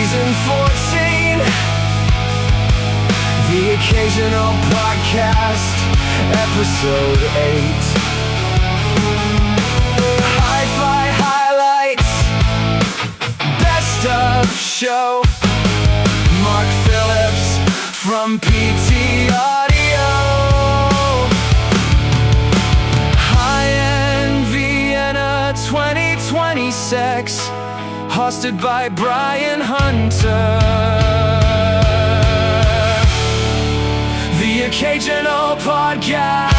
Season 14, the Occasional Podcast, Episode 8. HiFi highlights, best of show. Mark Phillips from PT Audio. High End Vienna 2026, hosted by Brian Hunter. The Occasional Podcast.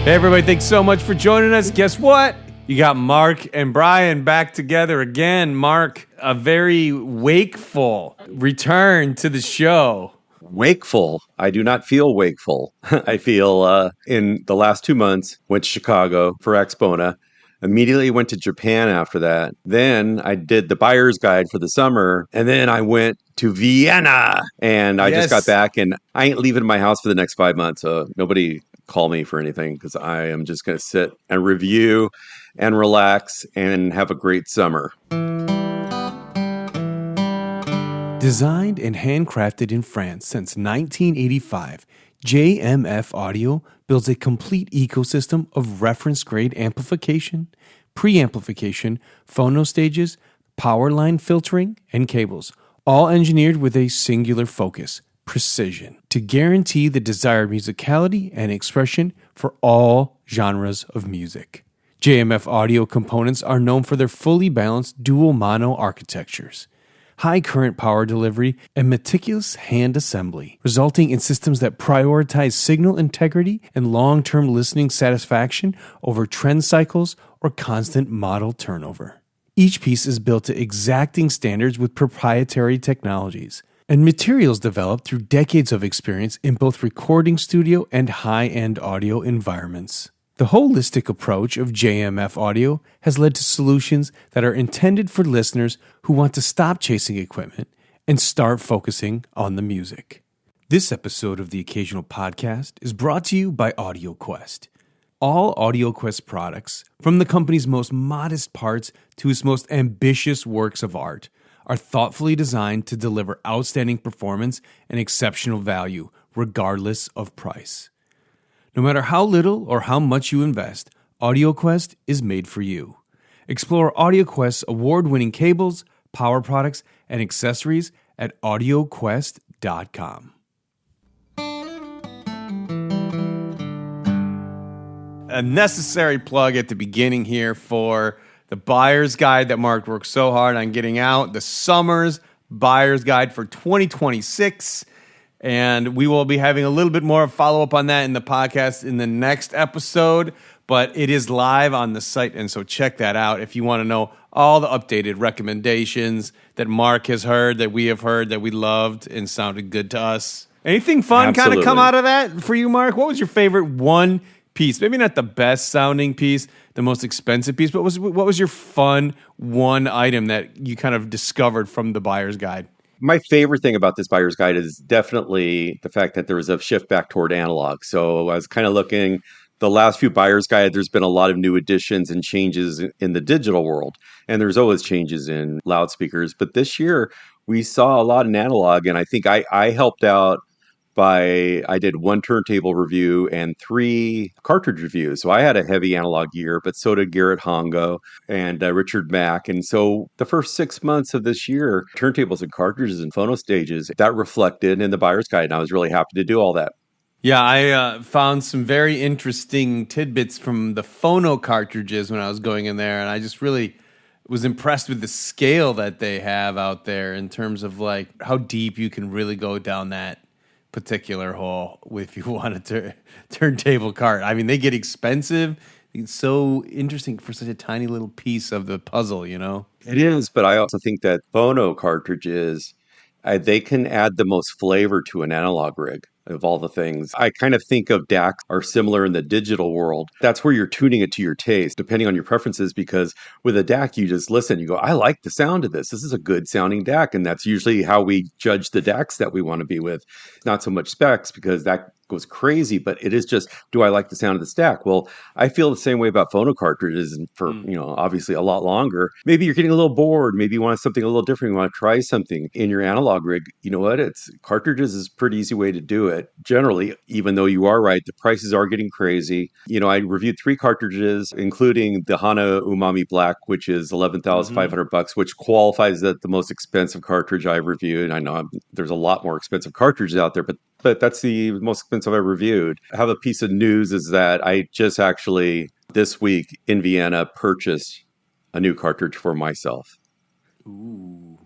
Hey everybody, thanks so much for joining us. Guess what? You got Marc and Brian back together again. Marc, a very wakeful return to the show. Wakeful. I do not feel wakeful. I feel in the last 2 months, went to Chicago for Expona. Immediately went to Japan after that. Then I did the buyer's guide for the summer. And then I went to Vienna. And I just got back and I ain't leaving my house for the next 5 months. So nobody call me for anything because I am just going to sit and review and relax and have a great summer. Designed and handcrafted in France since 1985, JMF Audio builds a complete ecosystem of reference-grade amplification, preamplification, phono stages, power line filtering, and cables, all engineered with a singular focus, precision, to guarantee the desired musicality and expression for all genres of music. JMF Audio components are known for their fully balanced dual mono architectures, high current power delivery, and meticulous hand assembly, resulting in systems that prioritize signal integrity and long-term listening satisfaction over trend cycles or constant model turnover. Each piece is built to exacting standards with proprietary technologies and materials developed through decades of experience in both recording studio and high-end audio environments. The holistic approach of JMF Audio has led to solutions that are intended for listeners who want to stop chasing equipment and start focusing on the music. This episode of the Occasional Podcast is brought to you by AudioQuest. All AudioQuest products, from the company's most modest parts to its most ambitious works of art, are thoughtfully designed to deliver outstanding performance and exceptional value, regardless of price. No matter how little or how much you invest, AudioQuest is made for you. Explore AudioQuest's award-winning cables, power products, and accessories at audioquest.com. A necessary plug at the beginning here for the buyer's guide that Marc worked so hard on getting out, the summer's buyer's guide for 2026. And we will be having a little bit more follow-up on that in the podcast in the next episode. But it is live on the site, and so check that out if you want to know all the updated recommendations that Marc has heard, that we have heard, that we loved and sounded good to us. Anything fun kind of come out of that for you, Marc? What was your favorite one piece? Maybe not the best sounding piece, the most expensive piece, but what was your fun one item that you kind of discovered from the buyer's guide? My favorite thing about this buyer's guide is definitely the fact that there was a shift back toward analog. So I was kind of looking, the last few buyer's guide, there's been a lot of new additions and changes in the digital world. And there's always changes in loudspeakers. But this year, we saw a lot in analog. And I think I helped out I did 1 turntable review and 3 cartridge reviews. So I had a heavy analog year, but so did Garrett Hongo and Richard Mack. And so the first 6 months of this year, turntables and cartridges and phono stages, that reflected in the buyer's guide. And I was really happy to do all that. Yeah, I found some very interesting tidbits from the phono cartridges when I was going in there. And I just really was impressed with the scale that they have out there in terms of like how deep you can really go down that particular hole if you want a turntable cart. I mean, they get expensive. It's so interesting for such a tiny little piece of the puzzle, you know? It is, but I also think that phono cartridges, they can add the most flavor to an analog rig. of all the things. I kind of think of DACs are similar in the digital world. That's where you're tuning it to your taste, depending on your preferences, because with a DAC, you just listen, you go, I like the sound of this. This is a good sounding DAC. And that's usually how we judge the DACs that we want to be with. Not so much specs, because that goes crazy, but it is just, do I like the sound of the stack? Well, I feel the same way about phono cartridges, and for, obviously a lot longer. Maybe you're getting a little bored. Maybe you want something a little different. You want to try something in your analog rig. You know what? Cartridges is a pretty easy way to do it. Generally, even though you are right, the prices are getting crazy. I reviewed 3 cartridges, including the Hana Umami Black, which is $11,500, which qualifies as the most expensive cartridge I've reviewed. I know there's a lot more expensive cartridges out there, but that's the most expensive I've reviewed. I have a piece of news is that I just actually this week in Vienna purchased a new cartridge for myself. Ooh.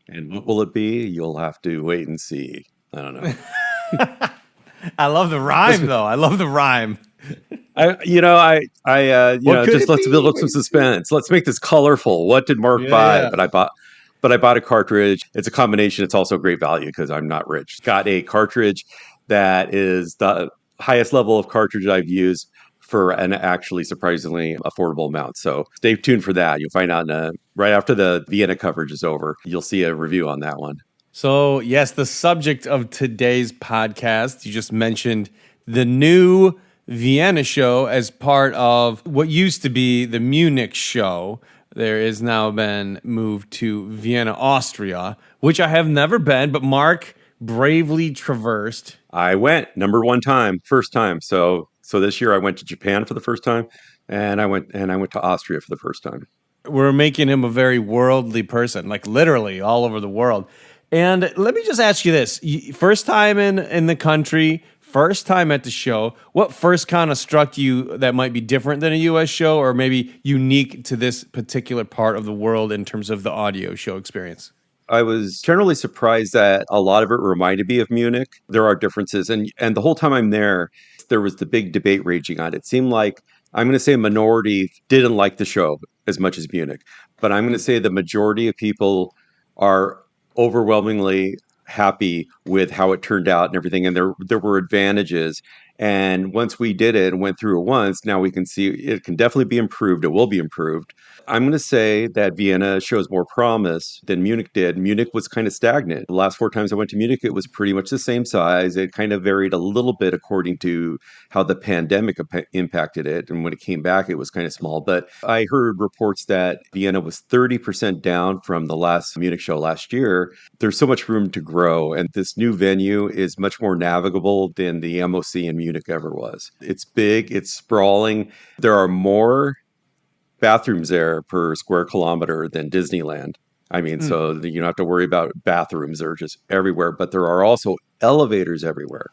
And what will it be? You'll have to wait and see. I don't know. I love the rhyme, though. I love the rhyme. Just let's build up some suspense. Let's make this colorful. What did Mark buy? Yeah. But I bought a cartridge. It's a combination. It's also great value because I'm not rich. Got a cartridge that is the highest level of cartridge I've used for an actually surprisingly affordable amount. So stay tuned for that. You'll find out right after the Vienna coverage is over. You'll see a review on that one. So, yes, the subject of today's podcast, you just mentioned the new Vienna show as part of what used to be the Munich show. There has now been moved to Vienna, Austria, which I have never been, but Mark bravely traversed. I went first time. So this year I went to Japan for the first time, and I went to Austria for the first time. We're making him a very worldly person, like literally all over the world. And let me just ask you this. First time in the country, first time at the show, what first kind of struck you that might be different than a U.S. show or maybe unique to this particular part of the world in terms of the audio show experience? I was generally surprised that a lot of it reminded me of Munich. There are differences. And the whole time I'm there was the big debate raging on it. It seemed like, I'm going to say a minority didn't like the show as much as Munich, but I'm going to say the majority of people are overwhelmingly happy with how it turned out and everything. And there were advantages. And once we did it and went through it once, now we can see it can definitely be improved. It will be improved. I'm going to say that Vienna shows more promise than Munich did. Munich was kind of stagnant. The last 4 times I went to Munich, it was pretty much the same size. It kind of varied a little bit according to how the pandemic impacted it. And when it came back, it was kind of small. But I heard reports that Vienna was 30% down from the last Munich show last year. There's so much room to grow. And this new venue is much more navigable than the MOC in Munich ever was. It's big. It's sprawling. There are more bathrooms there per square kilometer than Disneyland. I mean, so you don't have to worry about bathrooms. They're just everywhere, but there are also elevators everywhere.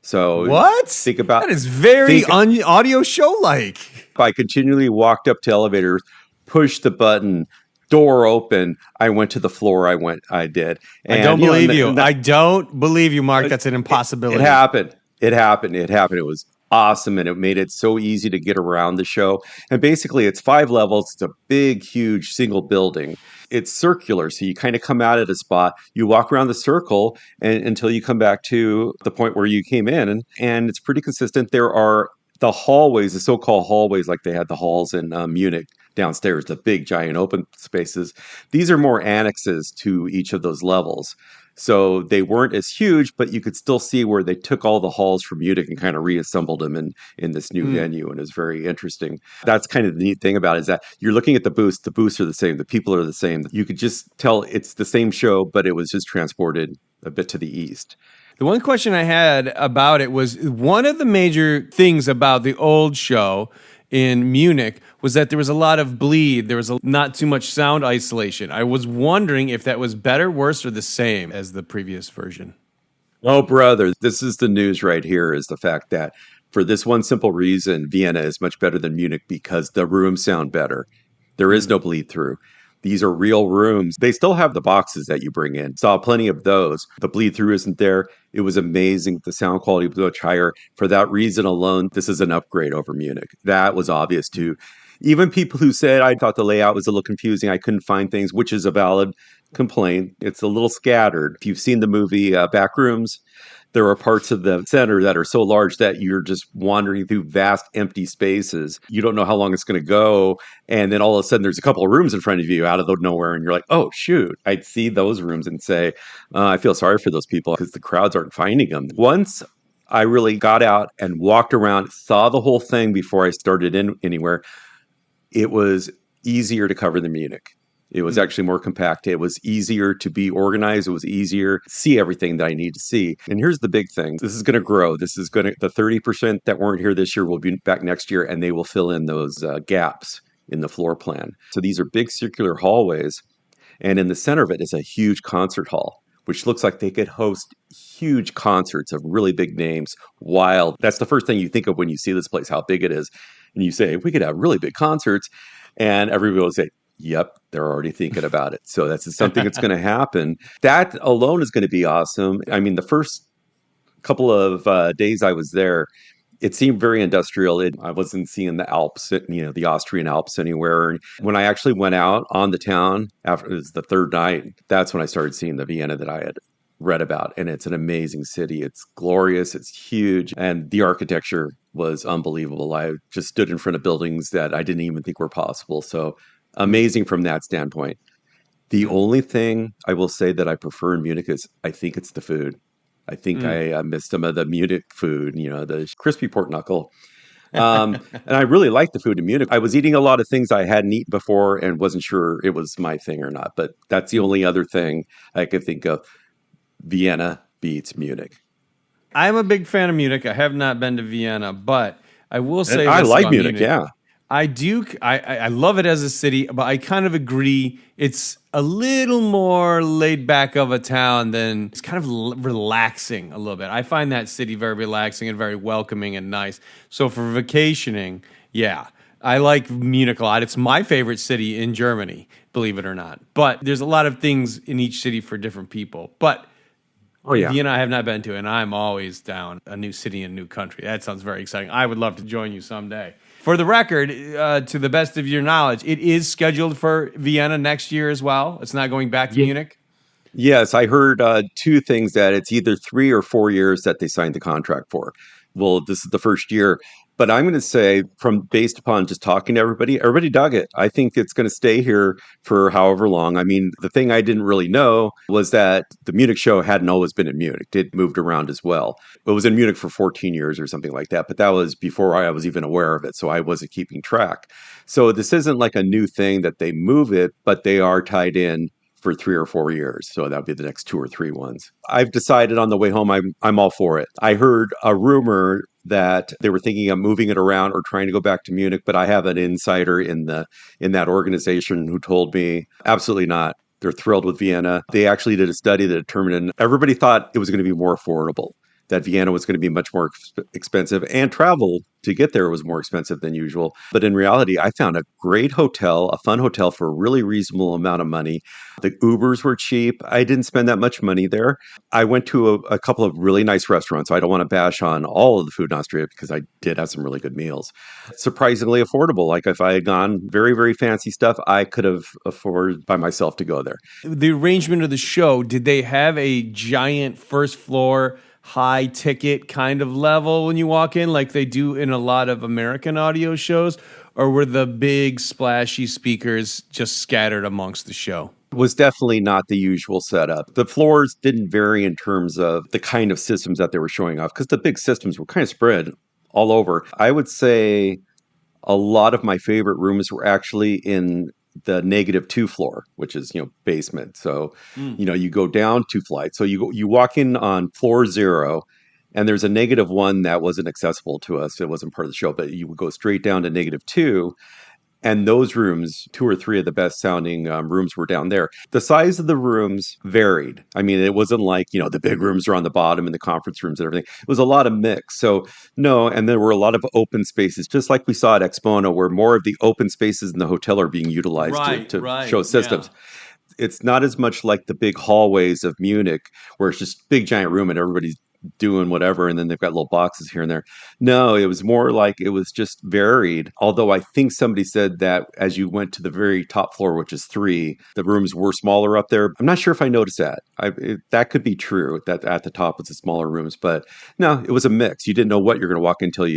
So what? Think about that is very audio show like. I continually walked up to elevators, pushed the button, door open. I went to the floor. I did. And, I don't believe you. I don't believe you, Mark. That's an impossibility. It happened. It was awesome, and it made it so easy to get around the show. And basically, it's 5 levels. It's a big, huge single building. It's circular, so you kind of come out at a spot. You walk around the circle until you come back to the point where you came in, and it's pretty consistent. There are the hallways, the so-called hallways, like they had the halls in Munich downstairs, the big, giant open spaces. These are more annexes to each of those levels. So they weren't as huge, but you could still see where they took all the halls from Munich and kind of reassembled them in this new venue. And it's very interesting. That's kind of the neat thing about it, is that you're looking at the booths. The booths are the same. The people are the same. You could just tell it's the same show, but it was just transported a bit to the east. The one question I had about it was one of the major things about the old show in Munich was that there was a lot of bleed. There was not too much sound isolation. I was wondering if that was better, worse, or the same as the previous version. Oh, brother, this is the news right here, is the fact that for this one simple reason, Vienna is much better than Munich because the rooms sound better. There is no bleed through. These are real rooms. They still have the boxes that you bring in. Saw plenty of those. The bleed through isn't there. It was amazing. The sound quality was much higher. For that reason alone, this is an upgrade over Munich. That was obvious too. Even people who said, I thought the layout was a little confusing, I couldn't find things, which is a valid complaint. It's a little scattered. If you've seen the movie Backrooms, there are parts of the center that are so large that you're just wandering through vast empty spaces. You don't know how long it's going to go. And then all of a sudden there's a couple of rooms in front of you out of nowhere. And you're like, oh, shoot. I'd see those rooms and say, I feel sorry for those people because the crowds aren't finding them. Once I really got out and walked around, saw the whole thing before I started in anywhere. It was easier to cover than Munich. It was actually more compact. It was easier to be organized. It was easier to see everything that I need to see. And here's the big thing. This is going to grow. This is going to, the 30% that weren't here this year will be back next year, and they will fill in those gaps in the floor plan. So these are big circular hallways. And in the center of it is a huge concert hall, which looks like they could host huge concerts of really big names. Wild. That's the first thing you think of when you see this place, how big it is. And you say, we could have really big concerts. And everybody will say, yep, they're already thinking about it. So that's something that's going to happen. That alone is going to be awesome. I mean, the first couple of days I was there, it seemed very industrial. I wasn't seeing the Alps, the Austrian Alps anywhere. When I actually went out on the town after it was the third night, that's when I started seeing the Vienna that I had read about. And it's an amazing city. It's glorious. It's huge. And the architecture was unbelievable. I just stood in front of buildings that I didn't even think were possible. So amazing from that standpoint. The only thing I will say that I prefer in Munich is I think it's the food. I think I missed some of the Munich food, the crispy pork knuckle. And I really liked the food in Munich. I was eating a lot of things I hadn't eaten before and wasn't sure it was my thing or not. But that's the only other thing I could think of. Vienna beats Munich. I'm a big fan of Munich. I have not been to Vienna, but I will say I this like about Munich, yeah. I do. I love it as a city, but I kind of agree. It's a little more laid back of a town than it's kind of relaxing a little bit. I find that city very relaxing and very welcoming and nice. So for vacationing, yeah, I like Munich a lot. It's my favorite city in Germany, believe it or not. But there's a lot of things in each city for different people. But Vienna I have not been to, and I'm always down a new city and new country. That sounds very exciting. I would love to join you someday. For the record, to the best of your knowledge, it is scheduled for Vienna next year as well. It's not going back to Munich? Yes, I heard two things, that it's either 3 or 4 years that they signed the contract for. Well, this is the first year. But I'm going to say, based upon just talking to everybody dug it. I think it's going to stay here for however long. I mean, the thing I didn't really know was that the Munich show hadn't always been in Munich. It moved around as well. It was in Munich for 14 years or something like that. But that was before I was even aware of it. So I wasn't keeping track. So this isn't like a new thing that they move it, but they are tied in for 3 or 4 years. So that would be the next 2 or 3 ones. I've decided on the way home, I'm all for it. I heard a rumor that they were thinking of moving it around or trying to go back to Munich, but I have an insider in that organization who told me absolutely not. They're thrilled with Vienna. They actually did a study that determined everybody thought it was going to be more affordable, that Vienna was going to be much more expensive, and travel to get there was more expensive than usual. But in reality, I found a great hotel, a fun hotel for a really reasonable amount of money. The Ubers were cheap. I didn't spend that much money there. I went to a couple of really nice restaurants. So I don't want to bash on all of the food in Austria because I did have some really good meals. Surprisingly affordable. Like if I had gone very, very fancy stuff, I could have afforded by myself to go there. The arrangement of the show, did they have a giant first floor high ticket kind of level when you walk in, like they do in a lot of American audio shows? Or were the big splashy speakers just scattered amongst the show? It was definitely not the usual setup. The floors didn't vary in terms of the kind of systems that they were showing off, because the big systems were kind of spread all over. I would say a lot of my favorite rooms were actually in the -2 floor, which is, basement. So, you go down 2 flights. So you walk in on floor 0, and there's a -1 that wasn't accessible to us. It wasn't part of the show, but you would go straight down to -2. And those rooms, 2 or 3 of the best sounding rooms were down there. The size of the rooms varied. I mean, it wasn't like, the big rooms are on the bottom and the conference rooms and everything. It was a lot of mix. So no, and there were a lot of open spaces, just like we saw at Expono, where more of the open spaces in the hotel are being utilized to show systems. Yeah. It's not as much like the big hallways of Munich, where it's just big giant room and everybody's doing whatever, and then they've got little boxes here and there. No, it was more like it was just varied. Although I think somebody said that as you went to the very top floor, which is 3, the rooms were smaller up there. I'm not sure if I noticed that. That could be true, that at the top was the smaller rooms. But no, it was a mix. You didn't know what you're going to walk in until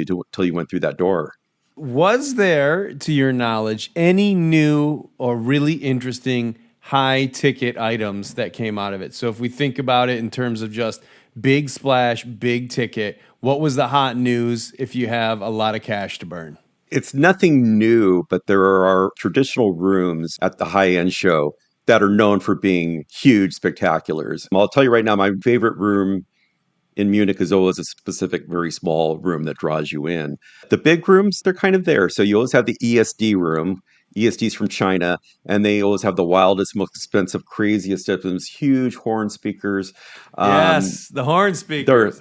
you went through that door. Was there, to your knowledge, any new or really interesting high ticket items that came out of it? So if we think about it in terms of just Big splash, big ticket. What was the hot news if you have a lot of cash to burn? It's nothing new, but there are traditional rooms at the high end show that are known for being huge spectaculars. I'll tell you right now, my favorite room in Munich is always a specific, very small room that draws you in. The big rooms, they're kind of there. So you always have the ESD room. ESD's from China, and they always have the wildest, most expensive, craziest systems, huge horn speakers. Yes, the horn speakers.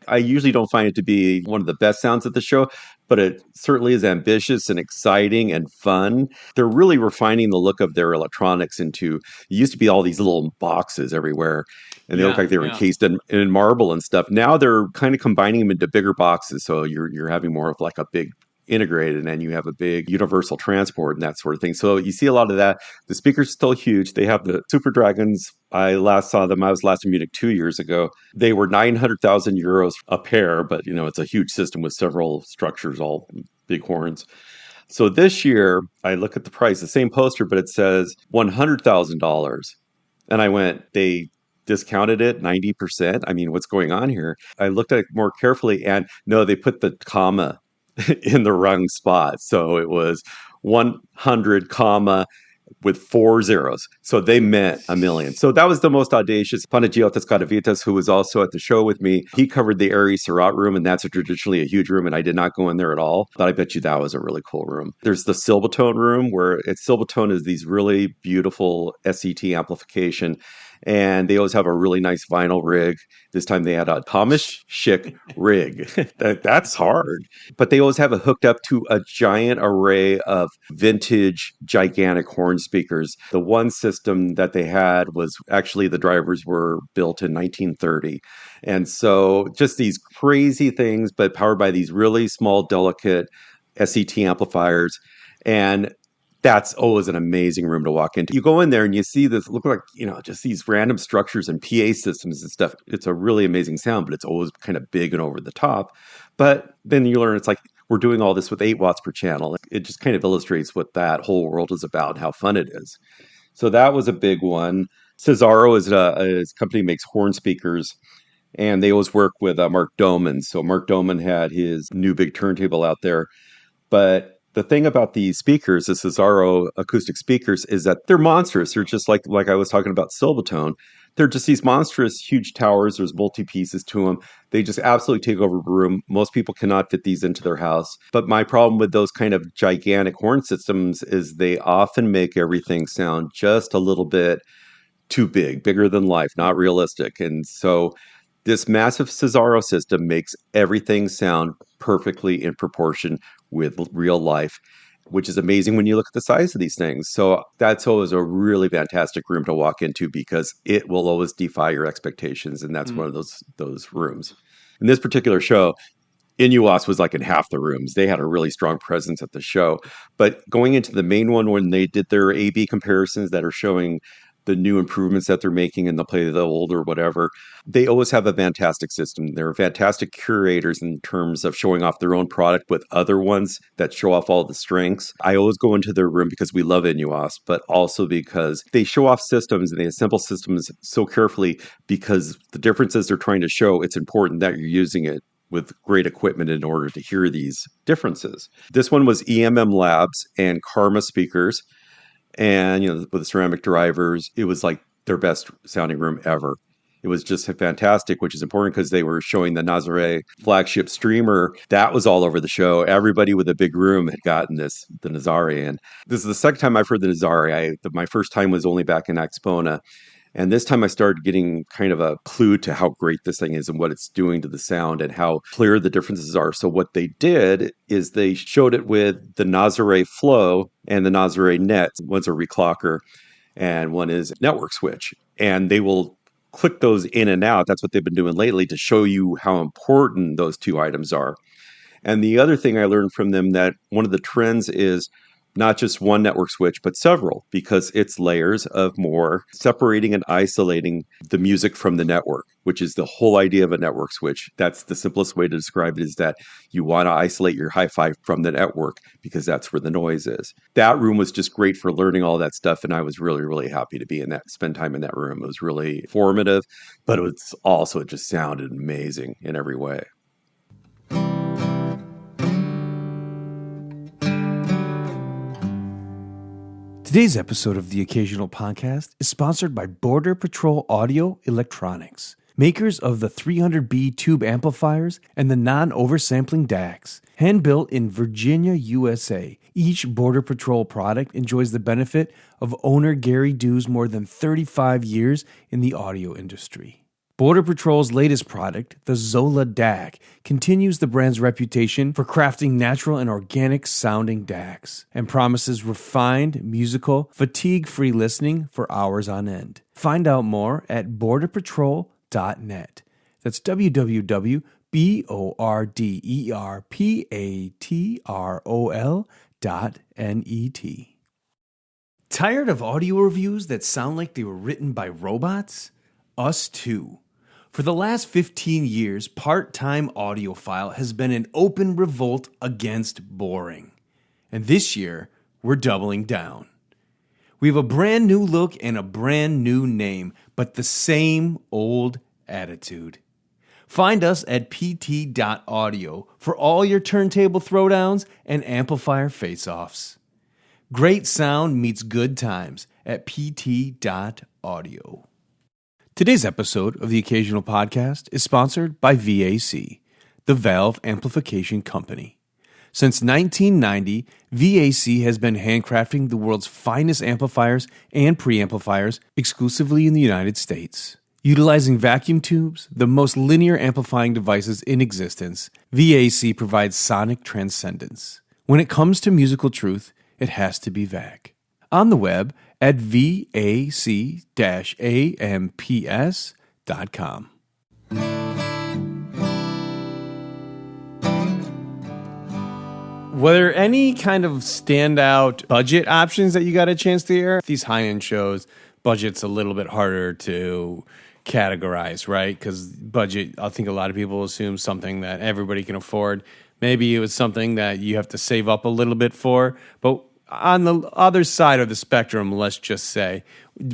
I usually don't find it to be one of the best sounds at the show, but it certainly is ambitious and exciting and fun. They're really refining the look of their electronics into, it used to be all these little boxes everywhere, and they look like they were encased in marble and stuff. Now they're kind of combining them into bigger boxes, so you're having more of like a big integrated, and you have a big universal transport and that sort of thing. So you see a lot of that. The speakers are still huge. They have the Super Dragons. I last saw them. I was last in Munich 2 years ago. They were 900,000 euros a pair, but it's a huge system with several structures, all big horns. So this year, I look at the price, the same poster, but it says $100,000. And I went, they discounted it 90%. I mean, what's going on here? I looked at it more carefully, and no, they put the comma in the wrong spot. So it was 100 comma with 4 zeros. So they meant $1 million. So that was the most audacious. Panagiotis Katovitas, who was also at the show with me, he covered the Aries Surat room, and that's traditionally a huge room, and I did not go in there at all. But I bet you that was a really cool room. There's the Silvertone room, where Silvertone is these really beautiful SET amplification, and they always have a really nice vinyl rig. This time they had a Thomas Schick rig. That's hard. But they always have it hooked up to a giant array of vintage, gigantic horn speakers. The one system that they had was actually, the drivers were built in 1930. And so just these crazy things, but powered by these really small, delicate SET amplifiers. And that's always an amazing room to walk into. You go in there and you see this, look like, just these random structures and PA systems and stuff. It's a really amazing sound, but it's always kind of big and over the top. But then you learn it's like, we're doing all this with 8 watts per channel. It just kind of illustrates what that whole world is about and how fun it is. So that was a big one. Cesaro is his company makes horn speakers, and they always work with Mark Doman. So Mark Doman had his new big turntable out there. But the thing about these speakers, the Cesaro acoustic speakers, is that they're monstrous. They're just like I was talking about Silvertone. They're just these monstrous, huge towers. There's multi-pieces to them. They just absolutely take over the room. Most people cannot fit these into their house. But my problem with those kind of gigantic horn systems is they often make everything sound just a little bit too big, bigger than life, not realistic. And so this massive Cesaro system makes everything sound perfectly in proportion with real life, which is amazing when you look at the size of these things. So that's always a really fantastic room to walk into, because it will always defy your expectations. And that's one of those rooms. In this particular show, Inuos was like in half the rooms. They had a really strong presence at the show. But going into the main one, when they did their A/B comparisons that are showing the new improvements that they're making in the play of the old or whatever, they always have a fantastic system. They're fantastic curators in terms of showing off their own product with other ones that show off all the strengths. I always go into their room because we love Inuos, but also because they show off systems and they assemble systems so carefully, because the differences they're trying to show, it's important that you're using it with great equipment in order to hear these differences. This one was EMM Labs and Karma speakers. And, with the ceramic drivers, it was like their best sounding room ever. It was just fantastic, which is important because they were showing the Nazare flagship streamer. That was all over the show. Everybody with a big room had gotten the Nazare. And this is the second time I've heard the Nazare. My first time was only back in Axpona. And this time I started getting kind of a clue to how great this thing is and what it's doing to the sound and how clear the differences are. So what they did is they showed it with the Nazare Flow and the Nazare Net. One's a reclocker and one is network switch. And they will click those in and out. That's what they've been doing lately to show you how important those two items are. And the other thing I learned from them, that one of the trends is not just one network switch, but several, because it's layers of more separating and isolating the music from the network, which is the whole idea of a network switch. That's the simplest way to describe it, is that you want to isolate your hi-fi from the network because that's where the noise is. That room was just great for learning all that stuff, and I was really, really happy to be in that, spend time in that room. It was really formative, but it was also, it just sounded amazing in every way. Today's episode of The Occasional Podcast is sponsored by Border Patrol Audio Electronics, makers of the 300B tube amplifiers and the non-oversampling DACs. Hand-built in Virginia, USA, each Border Patrol product enjoys the benefit of owner Gary Dew's more than 35 years in the audio industry. Border Patrol's latest product, the Zola DAC, continues the brand's reputation for crafting natural and organic sounding DACs and promises refined, musical, fatigue-free listening for hours on end. Find out more at borderpatrol.net. That's www.borderpatrol.net. Tired of audio reviews that sound like they were written by robots? Us too. For the last 15 years, Part-Time Audiophile has been an open revolt against boring. And this year, we're doubling down. We have a brand new look and a brand new name, but the same old attitude. Find us at pt.audio for all your turntable throwdowns and amplifier face-offs. Great sound meets good times at pt.audio. Today's episode of the Occasional Podcast is sponsored by VAC, the Valve Amplification Company. Since 1990, VAC has been handcrafting the world's finest amplifiers and preamplifiers exclusively in the United States. Utilizing vacuum tubes, the most linear amplifying devices in existence, VAC provides sonic transcendence. When it comes to musical truth, it has to be VAC. On the web at vac-amps.com. Were there any kind of standout budget options that you got a chance to hear? These high-end shows, budget's a little bit harder to categorize, right? Because budget, I think a lot of people assume something that everybody can afford. Maybe it was something that you have to save up a little bit for, but on the other side of the spectrum, let's just say,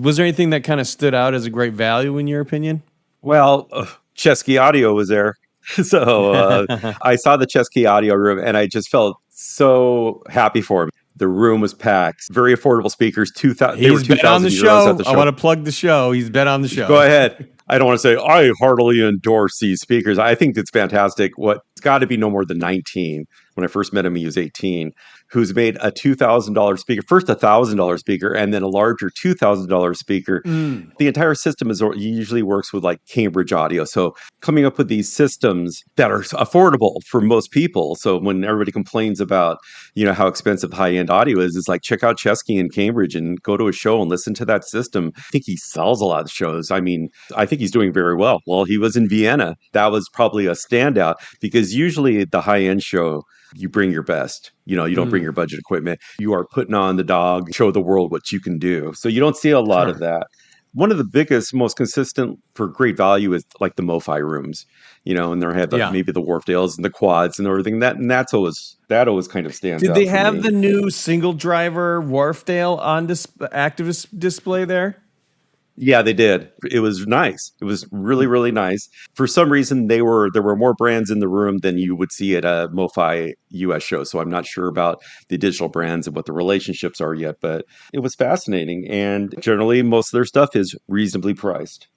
was there anything that kind of stood out as a great value in your opinion? Well, Chesky Audio was there. So I saw the Chesky Audio room and I just felt so happy for him. The room was packed. Very affordable speakers. He's been on the show. I want to plug the show. He's been on the show. Go ahead. I don't want to say I heartily endorse these speakers. I think it's fantastic. It's got to be no more than 19. When I first met him, he was 18. Who's made a $2,000 speaker, first $1,000 speaker, and then a larger $2,000 speaker. The entire system usually works with like Cambridge audio. So coming up with these systems that are affordable for most people. So when everybody complains about, how expensive high-end audio is, it's like check out Chesky in Cambridge and go to a show and listen to that system. I think he sells a lot of shows. I mean, I think he's doing very well. Well, he was in Vienna. That was probably a standout because usually the high-end show, you bring your best. You don't bring your budget equipment. You are putting on the dog, show the world what you can do. So you don't see a lot of that. One of the biggest, most consistent for great value is like the MoFi rooms, and they have maybe the Wharfdales and the quads and everything. That always kind of stands out. Did they have the new single driver Wharfdale on active display there? Yeah, they did. It was nice. It was really, really nice. For some reason, there were more brands in the room than you would see at a MoFi US show. So I'm not sure about the digital brands and what the relationships are yet, but it was fascinating. And generally, most of their stuff is reasonably priced.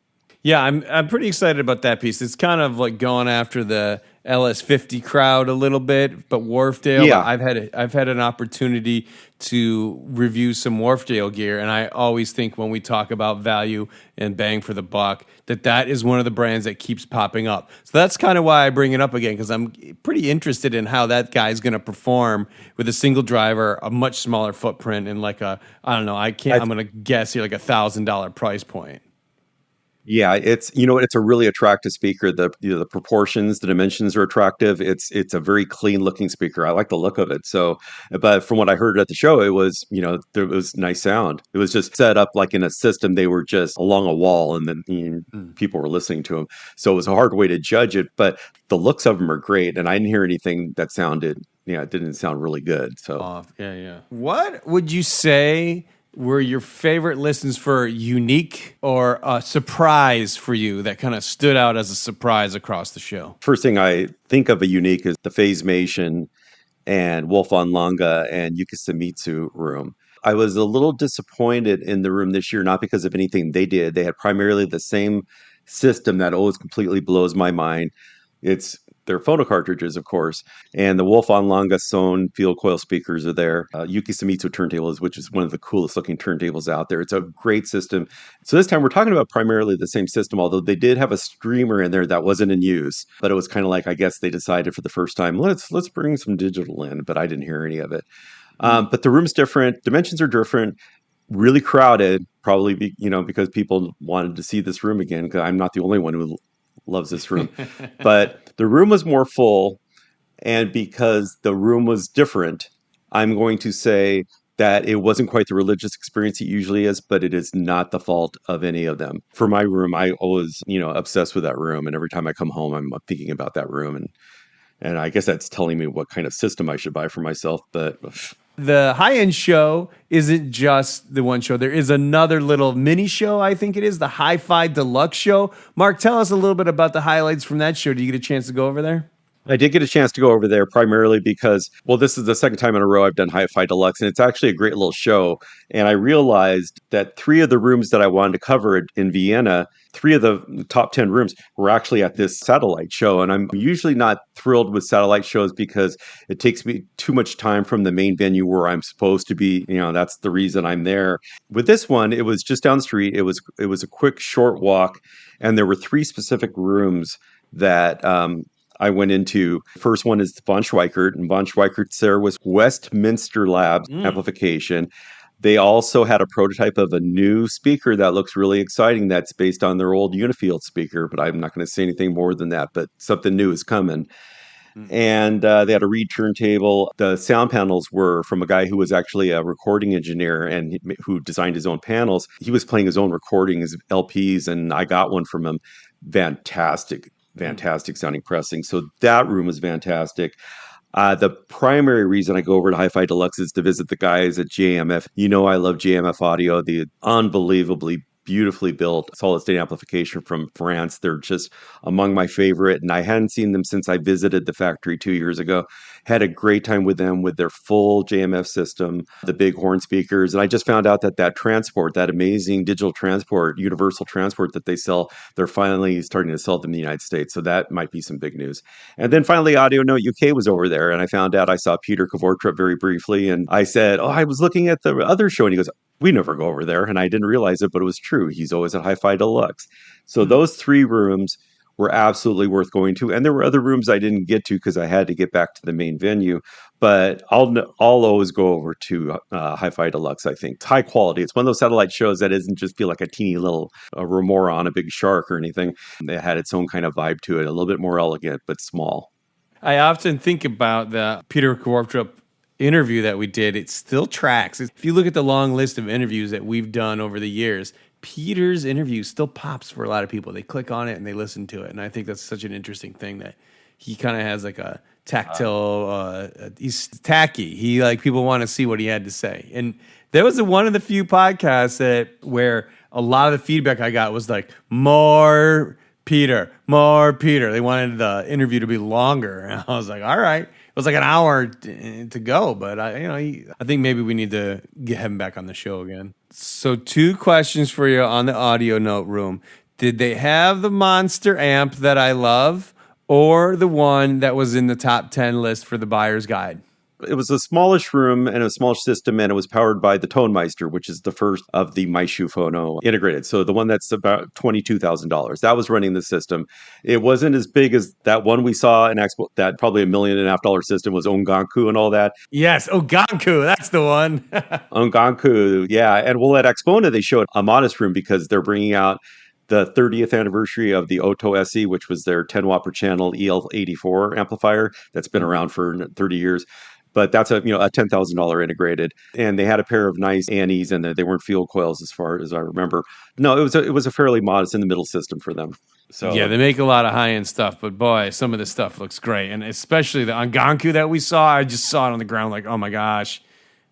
Yeah, I'm pretty excited about that piece. It's kind of like going after the LS50 crowd a little bit, but Wharfdale. Yeah. I've had an opportunity to review some Wharfdale gear, and I always think when we talk about value and bang for the buck, that is one of the brands that keeps popping up. So that's kind of why I bring it up again, because I'm pretty interested in how that guy's going to perform with a single driver, a much smaller footprint, and I'm going to guess here like $1,000 price point. Yeah, it's a really attractive speaker. The proportions, the dimensions are attractive. It's a very clean looking speaker. I like the look of it. So, but from what I heard at the show, it was, there was nice sound. It was just set up like in a system. They were just along a wall, and then people were listening to them. So it was a hard way to judge it. But the looks of them are great, and I didn't hear anything that sounded, it didn't sound really good. So, Off. Yeah, yeah. What would you say were your favorite listens for unique or a surprise for you that kind of stood out as a surprise across the show? first thing I think of a unique is the Phasmation and Wolf on Langa and Yukisamitsu room. I was a little disappointed in the room this year, not because of anything they did. They had primarily the same system that always completely blows my mind. It's their phono cartridges, of course, and the Wolf on Langa Sone field coil speakers are there. Yukisamitsu turntables, which is one of the coolest looking turntables out there. It's a great system. So this time we're talking about primarily the same system, although they did have a streamer in there that wasn't in use. But it was kind of like, I guess they decided for the first time, let's bring some digital in, but I didn't hear any of it. But the room's different, dimensions are different, really crowded, probably because people wanted to see this room again, because I'm not the only one who loves this room. But the room was more full, and because the room was different, I'm going to say that it wasn't quite the religious experience it usually is, but it is not the fault of any of them. For my room, I always, obsessed with that room, and every time I come home, I'm thinking about that room, and I guess that's telling me what kind of system I should buy for myself, but The high-end show isn't just the one show. There is another little mini show, I think it is, the HiFi Deluxe show. Mark, tell us a little bit about the highlights from that show. Did you get a chance to go over there? I did get a chance to go over there primarily because, well, this is the second time in a row I've done HiFi Deluxe, and it's actually a great little show. And I realized that 3 of the rooms that I wanted to cover in Vienna, 3 of the top 10 rooms were actually at this satellite show. And I'm usually not thrilled with satellite shows because it takes me too much time from the main venue where I'm supposed to be. That's the reason I'm there. With this one, it was just down the street. It was a quick, short walk, and there were 3 specific rooms that I went into. First one is von Schweikert, and von Schweikert's there was Westminster Labs amplification. They also had a prototype of a new speaker that looks really exciting that's based on their old Unifield speaker, but I'm not going to say anything more than that, but something new is coming. And they had a Reed turntable. The sound panels were from a guy who was actually a recording engineer and who designed his own panels. He was playing his own recordings, LPs, and I got one from him. Fantastic sounding pressing. So that room was fantastic. The primary reason I go over to HiFi Deluxe is to visit the guys at JMF. I love JMF Audio, the unbelievably beautifully built solid state amplification from France. They're just among my favorite, and I hadn't seen them since I visited the factory 2 years ago. Had a great time with them with their full JMF system, the big horn speakers, and I just found out that transport, that amazing digital transport, universal transport that they sell, they're finally starting to sell them in the United States. So that might be some big news. And then finally, Audio Note UK was over there, and I found out I saw Peter Kvortrup very briefly, and I said, I was looking at the other show, and he goes, we never go over there. And I didn't realize it, but it was true. He's always at HiFi Deluxe. So those 3 rooms were absolutely worth going to. And there were other rooms I didn't get to because I had to get back to the main venue. But I'll always go over to HiFi Deluxe, I think. It's high quality. It's one of those satellite shows that doesn't just feel like a teeny little remora on a big shark or anything. It had its own kind of vibe to it, a little bit more elegant, but small. I often think about the Peter Kvortrup interview that we did. It still tracks. If you look at the long list of interviews that we've done over the years, Peter's interview still pops for a lot of people. They click on it and they listen to it. And I think that's such an interesting thing that he kind of has like a tactile, he's tacky. People want to see what he had to say. And there was one of the few podcasts where a lot of the feedback I got was like, more Peter. They wanted the interview to be longer. And I was like, all right. It was like an hour to go, but I think maybe we need to get him back on the show again. So 2 questions for you on the Audio Note room. Did they have the monster amp that I love, or the one that was in the top 10 list for the buyer's guide? It was a smallish room and a smallish system, and it was powered by the Tonmeister, which is the first of the Maishu phono integrated. So the one that's about $22,000. That was running the system. It wasn't as big as that one we saw in Expo. That probably $1.5 million system was Onganku and all that. Yes, Onganku, that's the one. Onganku, yeah. And well, at Expona, they showed a modest room because they're bringing out the 30th anniversary of the Otto SE, which was their 10 watt per channel EL84 amplifier that's been around for 30 years. But that's a $10,000 integrated, and they had a pair of nice Annies, and they weren't field coils as far as I remember. No, it was a fairly modest in the middle system for them. So Yeah, they make a lot of high-end stuff, but boy, some of this stuff looks great. And especially the Anganku that we saw, I just saw it on the ground like, oh my gosh,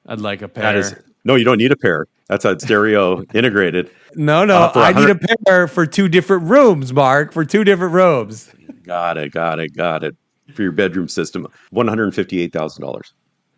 I'd like a pair. no, you don't need a pair. That's a stereo integrated. No, I need a pair for 2 different rooms, Mark, for 2 different rooms. Got it. For your bedroom system, $158,000.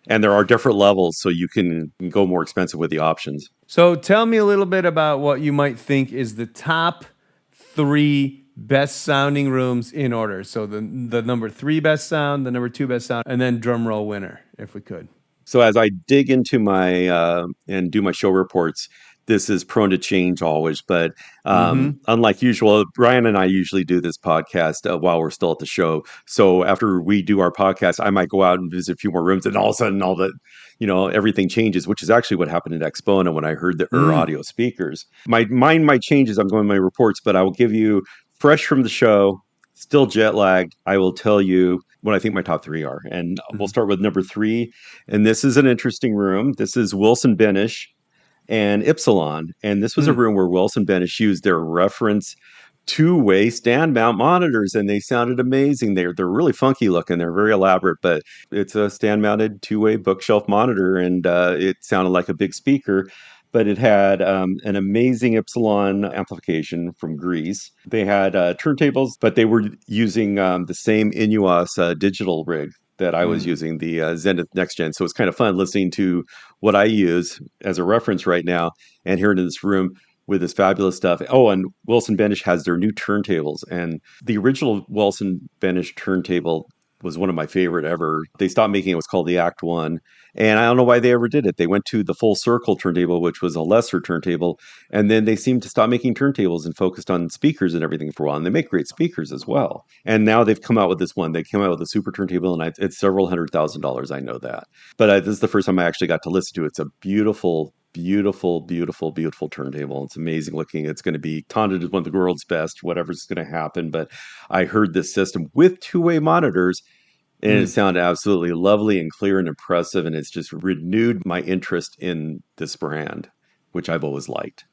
And there are different levels, so you can go more expensive with the options. So tell me a little bit about what you might think is the top 3 best sounding rooms in order. So the number 3 best sound, the number 2 best sound, and then drum roll winner, if we could. So as I dig into my and do my show reports, this is prone to change always, but unlike usual, Brian and I usually do this podcast while we're still at the show. So after we do our podcast, I might go out and visit a few more rooms, and all of a sudden, everything changes, which is actually what happened at Expona when I heard the audio speakers. My mind might change as I'm going my reports, but I will give you fresh from the show, still jet lagged. I will tell you what I think my top 3 are, and we'll start with number 3. And this is an interesting room. This is Wilson Benish and Ypsilon. And this was a room where Wilson Benish used their reference 2-way stand mount monitors, and they sounded amazing. They're really funky looking. They're very elaborate, but it's a stand mounted 2-way bookshelf monitor, and it sounded like a big speaker. But it had an amazing Ypsilon amplification from Greece. They had turntables, but they were using the same Inuos digital rig that I was using, the Zenith Next Gen. So it's kind of fun listening to what I use as a reference right now and hearing in this room with this fabulous stuff. Oh, and Wilson Benish has their new turntables. And the original Wilson Benish turntable was one of my favorite ever. They stopped making it. It was called the Act 1. And I don't know why they ever did it. They went to the full circle turntable, which was a lesser turntable. And then they seemed to stop making turntables and focused on speakers and everything for a while. And they make great speakers as well. And now they've come out with this one. They came out with a super turntable, and it's several $100,000. I know that. But this is the first time I actually got to listen to it. It's a beautiful turntable. It's amazing looking. It's going to be taunted as one of the world's best, whatever's going to happen. But I heard this system with 2-way monitors, and it sounded absolutely lovely and clear and impressive. And it's just renewed my interest in this brand, which I've always liked.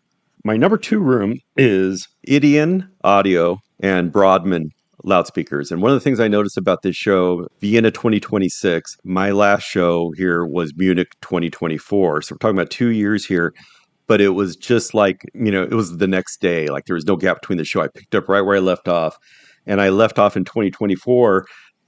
My number 2 room is Ideon Audio and Broadman loudspeakers. And one of the things I noticed about this show, Vienna 2026, my last show here was Munich 2024. So we're talking about 2 years here, but it was just like, it was the next day. Like there was no gap between the show. I picked up right where I left off, and I left off in 2024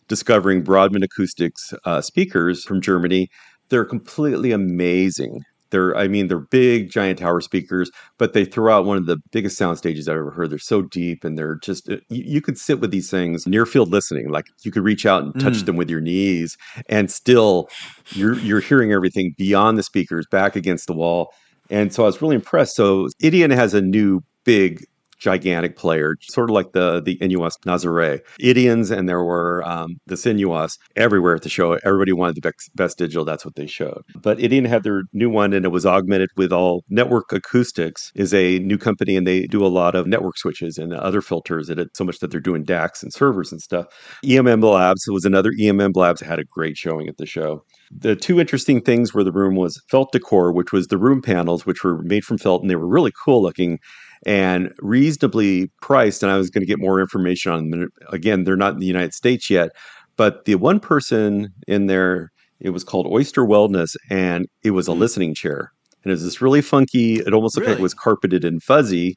discovering Broadman Acoustics speakers from Germany. They're completely amazing. They're big, giant tower speakers, but they throw out one of the biggest sound stages I've ever heard. They're so deep, and they're just, you could sit with these things near field listening. Like you could reach out and touch them with your knees, and still you're hearing everything beyond the speakers, back against the wall. And so I was really impressed. So Ideon has a new big, gigantic player, sort of like the Inuos Nazare. Ideons, and there were the Inuos everywhere at the show. Everybody wanted the best digital. That's what they showed. But Ideon had their new one, and it was augmented with all Network Acoustics, is a new company, and they do a lot of network switches and other filters. So much that they're doing DACs and servers and stuff. EMM Labs was another. EMM Labs had a great showing at the show. The 2 interesting things were the room was felt decor, which was the room panels, which were made from felt, and they were really cool looking and reasonably priced. And I was going to get more information on them. Again, they're not in the United States yet, but the one person in there, it was called Oyster Wellness, and it was a listening chair. And it was this really funky, it almost looked like it was carpeted and fuzzy.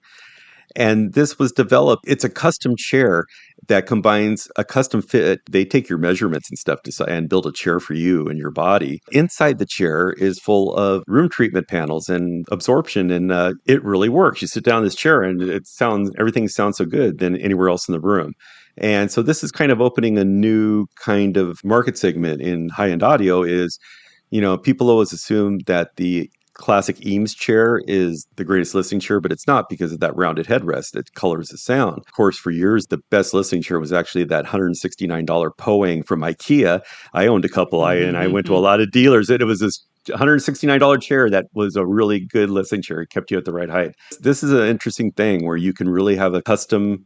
And this was developed, it's a custom chair that combines a custom fit. They take your measurements and stuff and build a chair for you and your body. Inside the chair is full of room treatment panels and absorption, and it really works. You sit down in this chair, and everything sounds so good than anywhere else in the room. And so this is kind of opening a new kind of market segment in high-end audio. Is, people always assume that the classic Eames chair is the greatest listening chair, but it's not, because of that rounded headrest that colors the sound. Of course, for years, the best listening chair was actually that $169 Poang from IKEA. I owned a couple, and I went to a lot of dealers, and it was this $169 chair that was a really good listening chair. It kept you at the right height. This is an interesting thing where you can really have a custom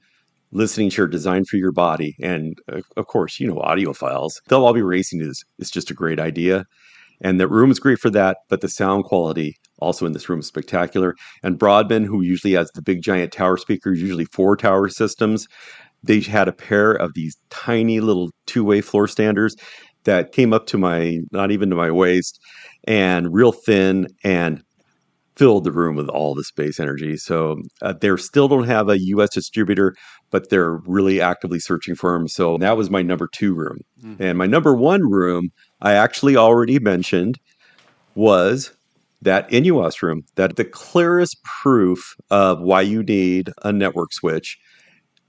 listening chair designed for your body. And of course, audiophiles, they'll all be racing to this. It's just a great idea. And the room is great for that, but the sound quality also in this room is spectacular. And Broadband, who usually has the big giant tower speakers, usually 4 tower systems, they had a pair of these tiny little 2-way floor standers that came up to not even to my waist, and real thin, and filled the room with all the space energy. So they still don't have a U.S. distributor, but they're really actively searching for them. So that was my number 2 room. Mm-hmm. And my number 1 room, I actually already mentioned, was that NUS room. That the clearest proof of why you need a network switch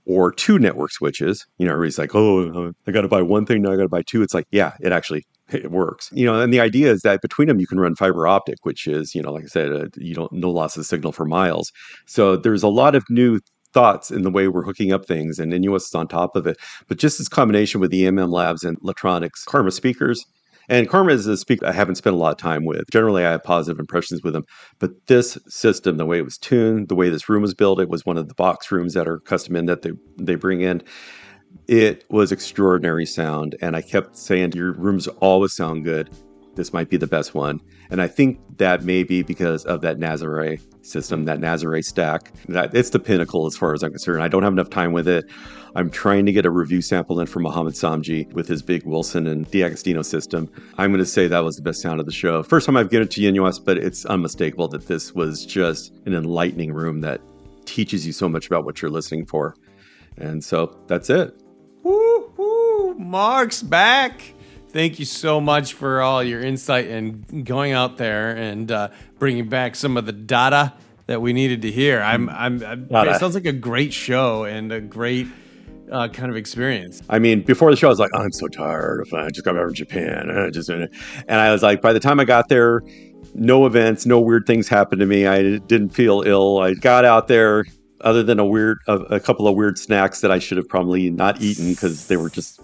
or 2 network switches. Everybody's like, oh, I got to buy one thing, now I got to buy 2. It's like, yeah, it works. And the idea is that between them, you can run fiber optic, which is, like I said, no loss of signal for miles. So there's a lot of new thoughts in the way we're hooking up things, and NUS is on top of it. But just this combination with the EMM Labs and Electronics Karma speakers. And Karma is a speaker I haven't spent a lot of time with. Generally, I have positive impressions with them. But this system, the way it was tuned, the way this room was built, it was one of the box rooms that are custom in that they bring in. It was extraordinary sound. And I kept saying, your rooms always sound good. This might be the best one. And I think that may be because of that Nazare system, that Nazare stack. It's the pinnacle as far as I'm concerned. I don't have enough time with it. I'm trying to get a review sample in from Mohammed Samji with his big Wilson and D'Agostino system. I'm going to say that was the best sound of the show. First time I've given it to NUS, but it's unmistakable that this was just an enlightening room that teaches you so much about what you're listening for. And so that's it. Woo-hoo! Marc's back. Thank you so much for all your insight and going out there and bringing back some of the data that we needed to hear. It sounds like a great show and a great kind of experience. I mean, before the show, I was like, I'm so tired. I just got back from Japan. And I was like, by the time I got there, no events, no weird things happened to me. I didn't feel ill. I got out there, other than a couple of weird snacks that I should have probably not eaten because they were just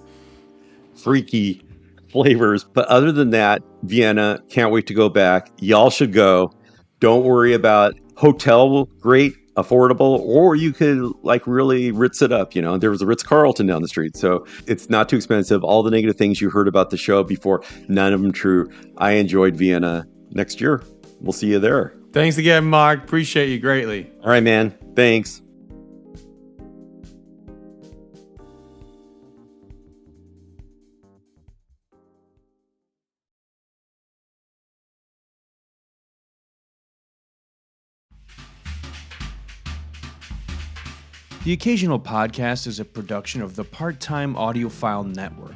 freaky flavors. But other than that, Vienna, can't wait to go back. Y'all should go. Don't worry about hotel, great, affordable, or you could really Ritz it up. There was a Ritz-Carlton down the street, so it's not too expensive. All the negative things you heard about the show before, none of them true. I enjoyed Vienna. Next year, we'll see you there. Thanks again, Marc. Appreciate you greatly. All right, man. Thanks. The Occasional Podcast is a production of the Part-Time Audiophile Network,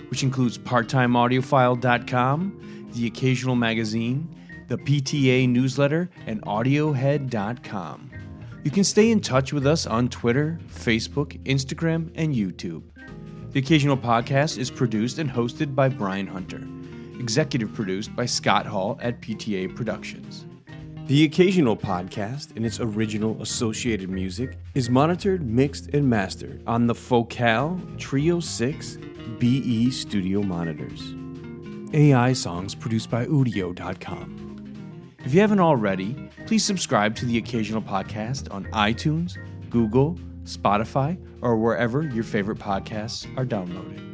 which includes parttimeaudiophile.com, The Occasional Magazine, the PTA newsletter, and audiohead.com. You can stay in touch with us on Twitter, Facebook, Instagram, and YouTube. The Occasional Podcast is produced and hosted by Brian Hunter, executive produced by Scott Hall at PTA Productions. The Occasional Podcast and its original associated music is monitored, mixed, and mastered on the Focal Trio 6 BE studio monitors. AI songs produced by Udio.com. If you haven't already, please subscribe to the Occasional Podcast on iTunes, Google, Spotify, or wherever your favorite podcasts are downloaded.